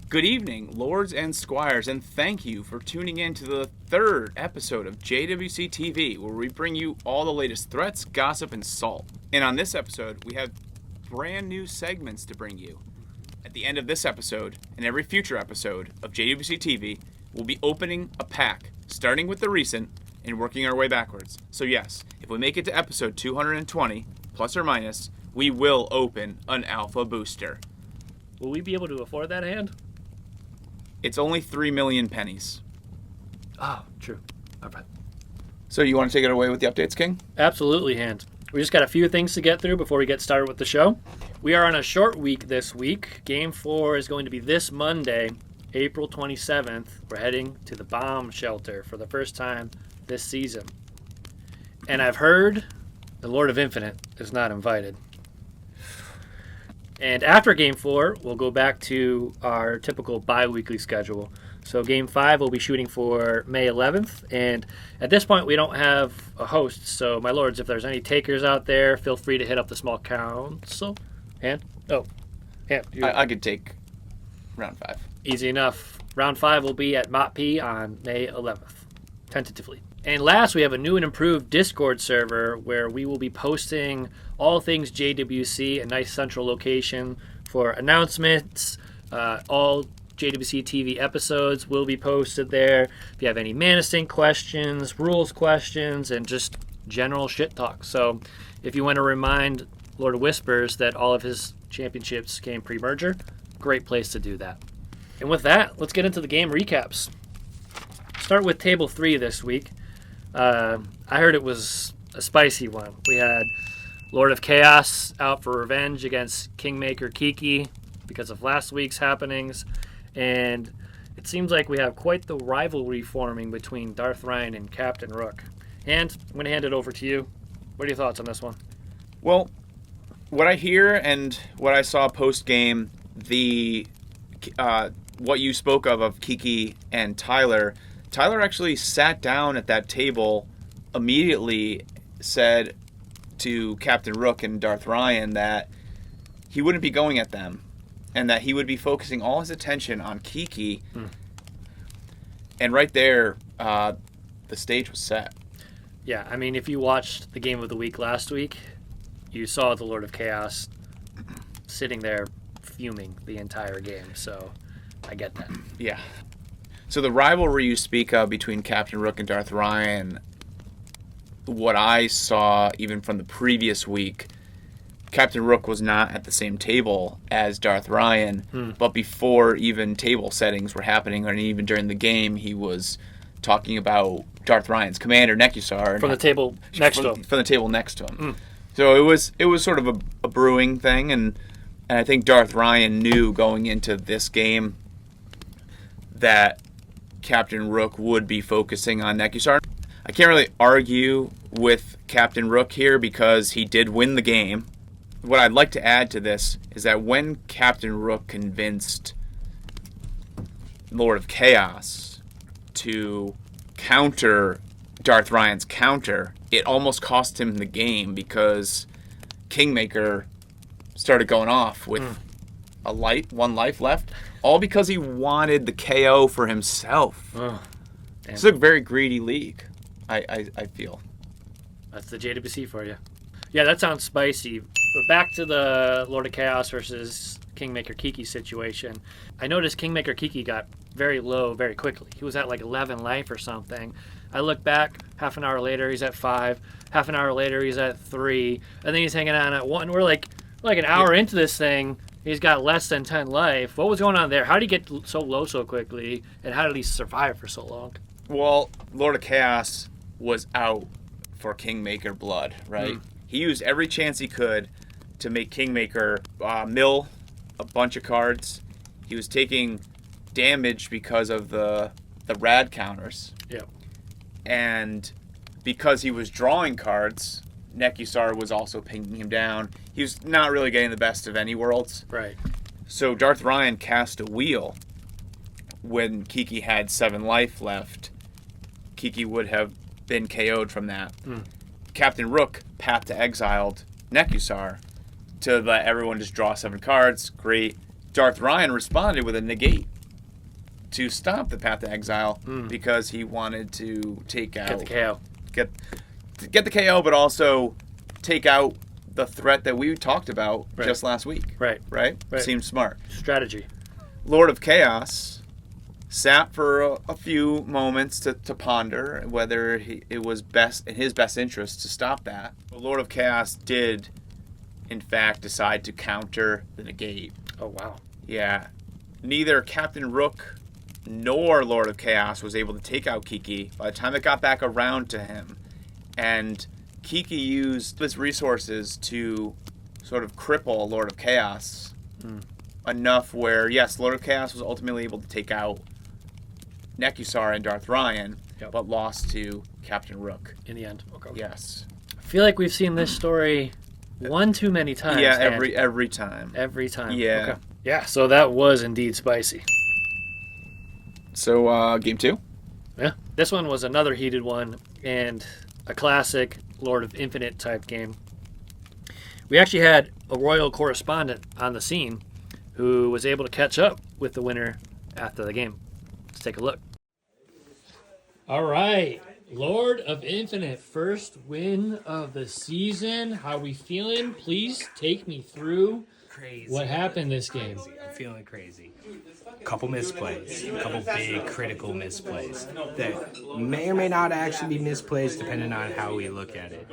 Good evening, lords and squires, and thank you for tuning in to the third episode of JWCTV, where we bring you all the latest threats, gossip, and salt. And on this episode, we have brand new segments to bring you. At the end of this episode, and every future episode of JWCTV, we'll be opening a pack, starting with the recent and working our way backwards. So yes, if we make it to episode 220, plus or minus, we will open an alpha booster. Will we be able to afford that hand? It's only 3 million pennies. Oh, true. All right. So you want to take it away with the updates, King? Absolutely, Hand. We just got a few things to get through before we get started with the show. We are on a short week this week. Game 4 is going to be this Monday, April 27th. We're heading to the bomb shelter for the first time this season. And I've heard the Lord of Infinite is not invited. And after Game 4, we'll go back to our typical bi-weekly schedule. So Game 5 we'll be shooting for May 11th. And at this point, we don't have a host. So, my lords, if there's any takers out there, feel free to hit up the small council. And? Oh. And I could take round 5. Easy enough. Round 5 will be at Mott P on May 11th, tentatively. And last, we have a new and improved Discord server where we will be posting all things JWC, a nice central location for announcements. All JWC TV episodes will be posted there. If you have any Manistink questions, rules questions, and just general shit talk. So if you want to remind Lord of Whispers that all of his championships came pre-merger, great place to do that. And with that, let's get into the game recaps. Start with Table 3 this week. I heard it was a spicy one. We had Lord of Chaos out for revenge against Kingmaker Kiki because of last week's happenings, and it seems like we have quite the rivalry forming between Darth Ryan and Captain Rook. And I'm going to hand it over to you. What are your thoughts on this one? Well, what I hear and what I saw post-game, what you spoke of Kiki and Tyler actually sat down at that table, immediately said to Captain Rook and Darth Ryan that he wouldn't be going at them and that he would be focusing all his attention on Kiki. And right there, the stage was set. Yeah, I mean, if you watched the Game of the Week last week, you saw the Lord of Chaos sitting there fuming the entire game, so I get that. Yeah. So the rivalry you speak of between Captain Rook and Darth Ryan, what I saw even from the previous week, Captain Rook was not at the same table as Darth Ryan, but before even table settings were happening, or even during the game, he was talking about Darth Ryan's commander, Nekusar. From the table next to him. From the table next to him. So it was sort of a brewing thing, and I think Darth Ryan knew going into this game that Captain Rook would be focusing on Nekusar. I can't really argue with Captain Rook here because he did win the game. What I'd like to add to this is that when Captain Rook convinced Lord of Chaos to counter Darth Ryan's counter, it almost cost him the game because Kingmaker started going off with one life left, all because he wanted the KO for himself. It's a very greedy league, I feel. That's the JWC for you. Yeah, that sounds spicy. But back to the Lord of Chaos versus Kingmaker Kiki situation. I noticed Kingmaker Kiki got very low very quickly. He was at like 11 life or something. I look back, half an hour later, he's at 5. Half an hour later, he's at 3. And then he's hanging on at 1. We're like an hour into this thing. He's got less than 10 life. What was going on there? How did he get so low so quickly? And how did he survive for so long? Well, Lord of Chaos was out for Kingmaker blood, right? He used every chance he could to make Kingmaker mill a bunch of cards. He was taking damage because of the rad counters. Yeah. And because he was drawing cards, Nekusar was also pinging him down. He was not really getting the best of any worlds. Right. So Darth Ryan cast a wheel when Kiki had 7 life left. Kiki would have been KO'd from that. Captain Rook path to exiled Nekusar to let everyone just draw 7 cards. Great. Darth Ryan responded with a negate. to stop the Path to Exile because he wanted to take out... Get the KO. Get the KO, but also take out the threat that we talked about just last week. Right. Seems smart. Strategy. Lord of Chaos sat for a few moments to ponder whether it was in his best interest to stop that. But Lord of Chaos did, in fact, decide to counter the negate. Oh, wow. Yeah. Neither Captain Rook nor Lord of Chaos was able to take out Kiki by the time it got back around to him. And Kiki used his resources to sort of cripple Lord of Chaos enough where, yes, Lord of Chaos was ultimately able to take out Nekusar and Darth Ryan, but lost to Captain Rook. In the end. Okay. Yes. I feel like we've seen this story one too many times. Yeah, every time. Every time. Yeah. Okay. Yeah, so that was indeed spicy. So, game 2? Yeah. This one was another heated one and a classic Lord of Infinite type game. We actually had a royal correspondent on the scene who was able to catch up with the winner after the game. Let's take a look. All right. Lord of Infinite, first win of the season. How we feeling? Please take me through what happened this game. I'm feeling crazy. Couple misplays, a couple big critical misplays that may or may not actually be misplays depending on how we look at it.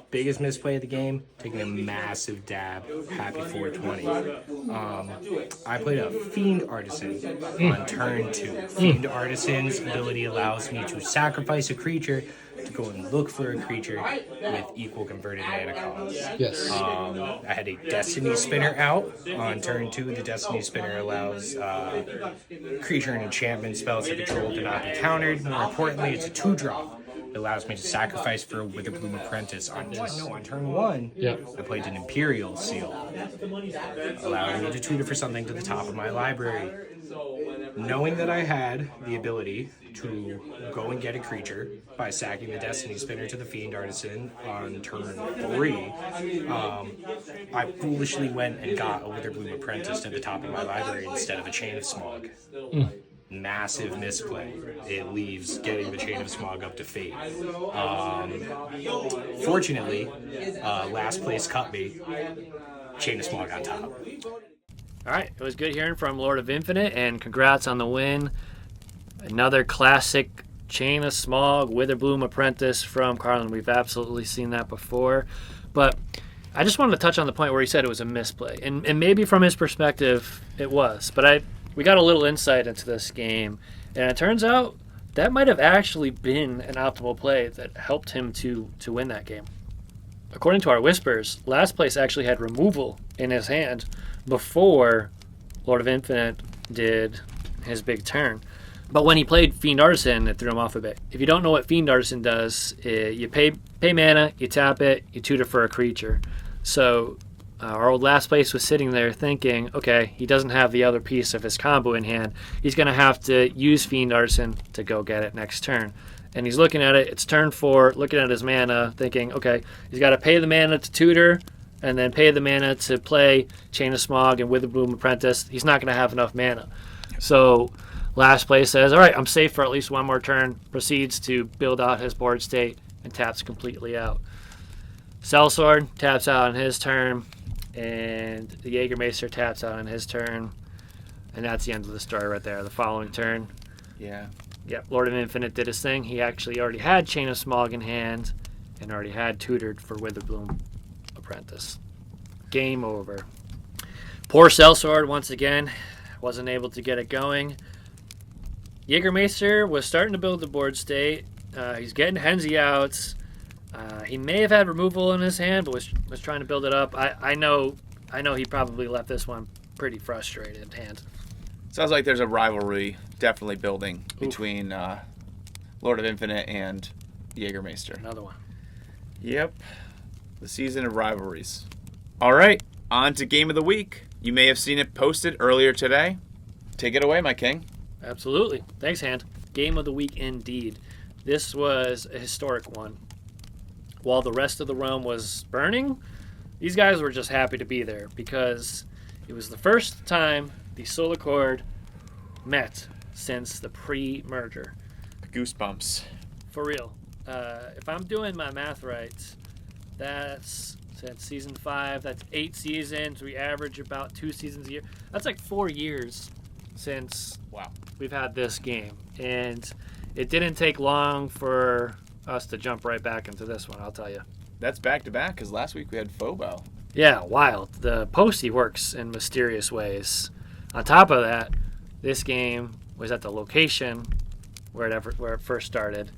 Biggest misplay of the game, taking a massive dab, happy 420. I played a Fiend Artisan on turn 2. Fiend Artisan's ability allows me to sacrifice a creature to go and look for a creature with equal converted mana costs. Yes. I had a Destiny Spinner out on turn 2. The Destiny Spinner allows creature and enchantment spells I control to not be countered. More importantly, it's a 2-drop. It allows me to sacrifice for a Witherbloom Apprentice. On turn 1, I played an Imperial Seal, allowing me to tutor for something to the top of my library. Knowing that I had the ability to go and get a creature by sacking the Destiny Spinner to the Fiend Artisan on turn 3, I foolishly went and got a Witherbloom Apprentice to the top of my library instead of a Chain of Smog. Massive misplay. It leaves getting the Chain of Smog up to Fate. Fortunately, last place cut me. Chain of Smog on top. All right, it was good hearing from Lord of Infinite, and congrats on the win. Another classic Chain of Smog, Witherbloom Apprentice from Carlin. We've absolutely seen that before. But I just wanted to touch on the point where he said it was a misplay. And maybe from his perspective, it was. But we got a little insight into this game, and it turns out that might have actually been an optimal play that helped him to win that game. According to our whispers, last place actually had removal in his hand before Lord of Infinite did his big turn. But when he played Fiend Artisan, it threw him off a bit. If you don't know what Fiend Artisan does, you pay mana, you tap it, you tutor for a creature. So our old last place was sitting there thinking, okay, he doesn't have the other piece of his combo in hand. He's going to have to use Fiend Artisan to go get it next turn. And he's looking at it, it's turn 4, looking at his mana, thinking, okay, he's got to pay the mana to tutor, and then pay the mana to play Chain of Smog and Witherbloom Apprentice. He's not going to have enough mana. So last place says, all right, I'm safe for at least one more turn, proceeds to build out his board state, and taps completely out. Sellsword taps out on his turn, and the Jägermeister taps out on his turn, and that's the end of the story right there. The following turn, Lord of Infinite did his thing. He actually already had Chain of Smog in hand and already had tutored for Witherbloom Apprentice. Game over. Poor Sellsword, once again, wasn't able to get it going. Jägermeister was starting to build the board state. He's getting Henzi outs. He may have had removal in his hand, but was trying to build it up. I know he probably left this one pretty frustrated in hand. Sounds like there's a rivalry definitely building between Lord of Infinite and Jägermeister. Another one. Yep. The season of rivalries. All right, on to Game of the Week. You may have seen it posted earlier today. Take it away, my king. Absolutely. Thanks, Hand. Game of the Week indeed. This was a historic one. While the rest of the realm was burning, these guys were just happy to be there because it was the first time the Soul Accord met since the pre-merger. Goosebumps. For real. If I'm doing my math right, that's season 5. That's 8 seasons. We average about 2 seasons a year. That's like 4 years since we've had this game. And it didn't take long for us to jump right back into this one, I'll tell you. That's back-to-back, because last week we had Fobo. Yeah, wild. The Posty works in mysterious ways. On top of that, this game was at the location where it first started,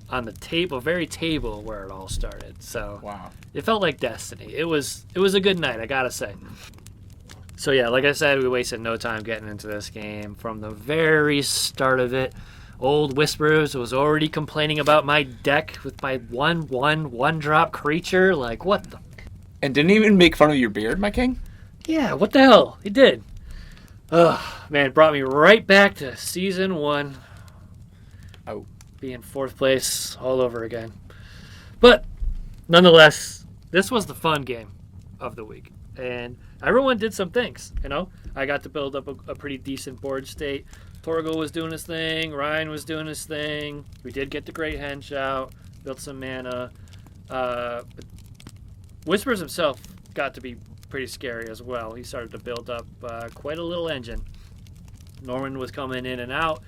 on the very table where it all started. So wow, it felt like destiny. It was a good night, I gotta say. So yeah, like I said, we wasted no time getting into this game. From the very start of it, Old Whispers was already complaining about my deck with my 1/1 drop creature. Like, what the? And didn't even make fun of your beard, my king? Yeah, what the hell? He did. Ugh, man, it brought me right back to season 1. Oh. Being 4th place all over again. But, nonetheless, this was the fun game of the week. And everyone did some things, you know? I got to build up a pretty decent board state. Torgo was doing his thing. Ryan was doing his thing. We did get the Great Hench out. Built some mana. But Whispers himself got to be pretty scary as well. He started to build up quite a little engine. Norman was coming in and out.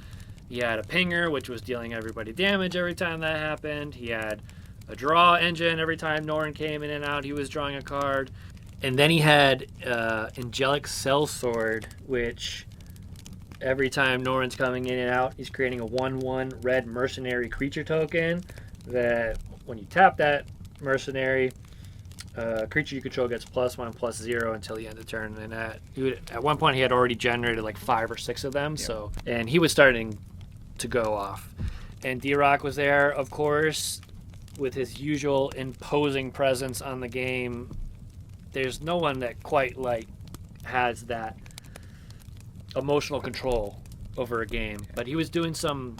He had a pinger, which was dealing everybody damage every time that happened. He had a draw engine every time Norman came in and out. He was drawing a card. And then he had Angelic Sellsword, which every time Norman's coming in and out, he's creating a 1/1 red mercenary creature token that when you tap that mercenary, creature you control gets +1/+0 until the end of turn. And at one point he had already generated like 5 or 6 of them. Yeah. And he was starting to go off. And D-Rock was there, of course, with his usual imposing presence on the game. There's no one that quite has that emotional control over a game. But he was doing some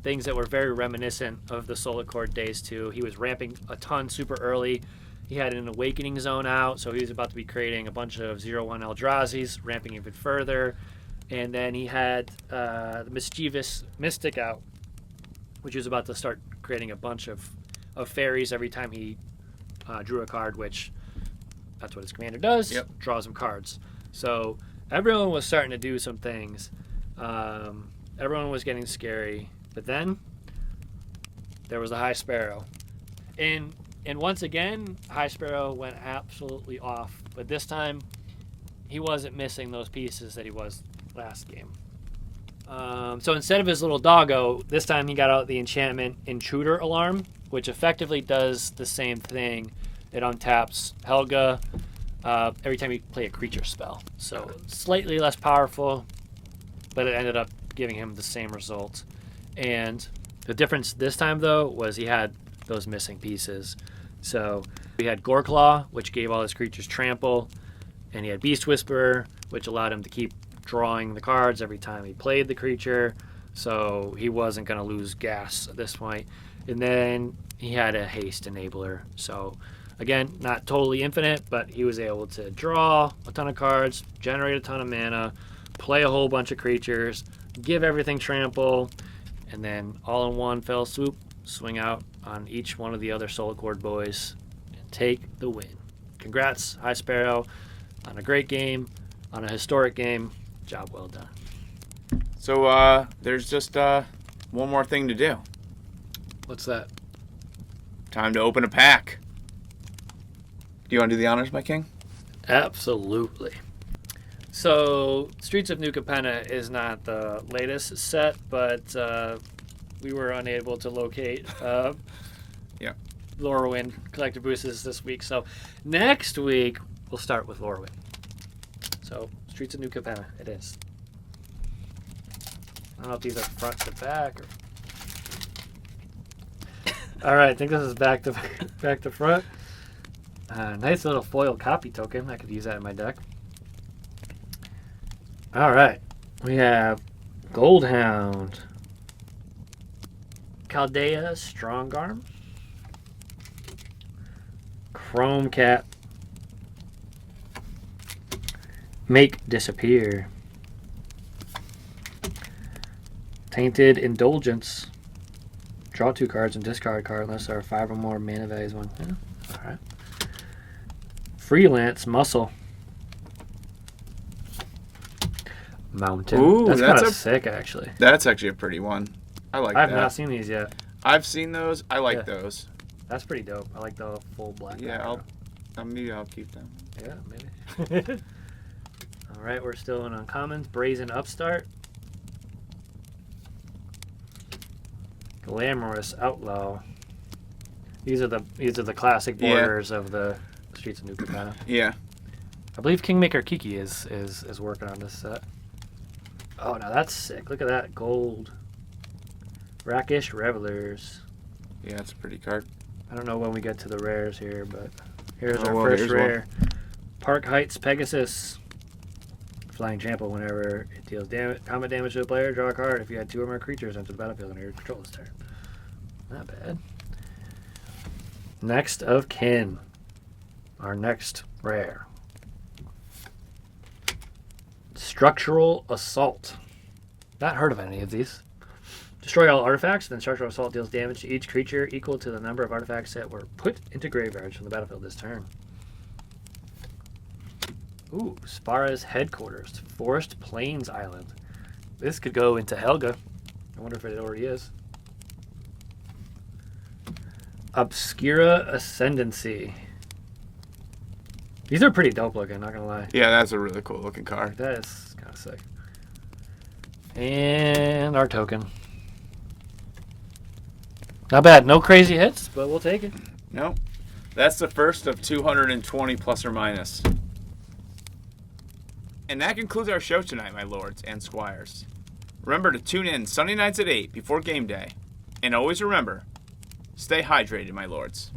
things that were very reminiscent of the Solar Cord days too. He was ramping a ton super early. He had an Awakening Zone out, so he was about to be creating a bunch of 0/1 Eldrazi's, ramping even further. And then he had the Mischievous Mystic out, which was about to start creating a bunch of fairies every time he drew a card, which that's what his commander does, draws him cards. So everyone was starting to do some things. Everyone was getting scary. But then there was the High Sparrow. And once again, High Sparrow went absolutely off. But this time, he wasn't missing those pieces that he was last game. So instead of his little doggo, this time he got out the enchantment Intruder Alarm, which effectively does the same thing. It untaps Helga every time you play a creature spell. So slightly less powerful, but it ended up giving him the same result. And the difference this time, though, was he had those missing pieces. So we had Goreclaw, which gave all his creatures trample, and he had Beast Whisperer, which allowed him to keep drawing the cards every time he played the creature, so he wasn't going to lose gas at this point. And then he had a Haste Enabler. So again, not totally infinite, but he was able to draw a ton of cards, generate a ton of mana, play a whole bunch of creatures, give everything trample, and then all in one fell swoop, swing out on each one of the other Solar Cord boys and take the win. Congrats, High Sparrow, on a great game, on a historic game. Job well done. So there's just one more thing to do. What's that? Time to open a pack. Do you want to do the honors, my king? Absolutely. So Streets of New Capenna is not the latest set, but we were unable to locate Lorwyn collector boosters this week. So next week we'll start with Lorwyn. So Streets of New Capenna, it is. I don't know if these are front to back or. All right, I think this is back to front. Nice little foil copy token. I could use that in my deck. All right, we have Goldhound, Chaldea Strongarm, Chrome Cat, Make Disappear, Tainted Indulgence. Draw 2 cards and discard a card unless there are 5 or more mana values. One. Yeah. All right. Freelance Muscle. Mountain. Ooh, that's kind that's of sick, actually. That's actually a pretty one. I like I've that. not seen these yet. I've seen those. I like Yeah. those. That's pretty dope. I like the full black. Yeah, maybe I'll keep them. Yeah, maybe. All right, we're still in uncommons. Brazen Upstart. Glamorous Outlaw. These are the classic borders of the Streets of New Capenna. Yeah. I believe Kingmaker Kiki is working on this set. Oh, now that's sick. Look at that gold. Rakish Revelers. Yeah, it's a pretty card. I don't know when we get to the rares here, but here's Oh, our well, first here's rare. Park Heights Pegasus. Flying Trample. Whenever it deals combat damage to a player, draw a card. If you had 2 or more creatures enter the battlefield under your control this turn. Not bad. Next of kin. Our next rare. Structural Assault. Not heard of any of these. Destroy all artifacts, then Structural Assault deals damage to each creature equal to the number of artifacts that were put into graveyards from the battlefield this turn. Ooh, Spara's Headquarters. Forest Plains Island. This could go into Helga. I wonder if it already is. Obscura Ascendancy. These are pretty dope looking, not gonna lie. Yeah, that's a really cool looking card. That is kind of sick. And our token. Not bad. No crazy hits, but we'll take it. No. That's the first of 220 plus or minus. And that concludes our show tonight, my lords and squires. Remember to tune in Sunday nights at 8 before game day. And always remember, stay hydrated, my lords.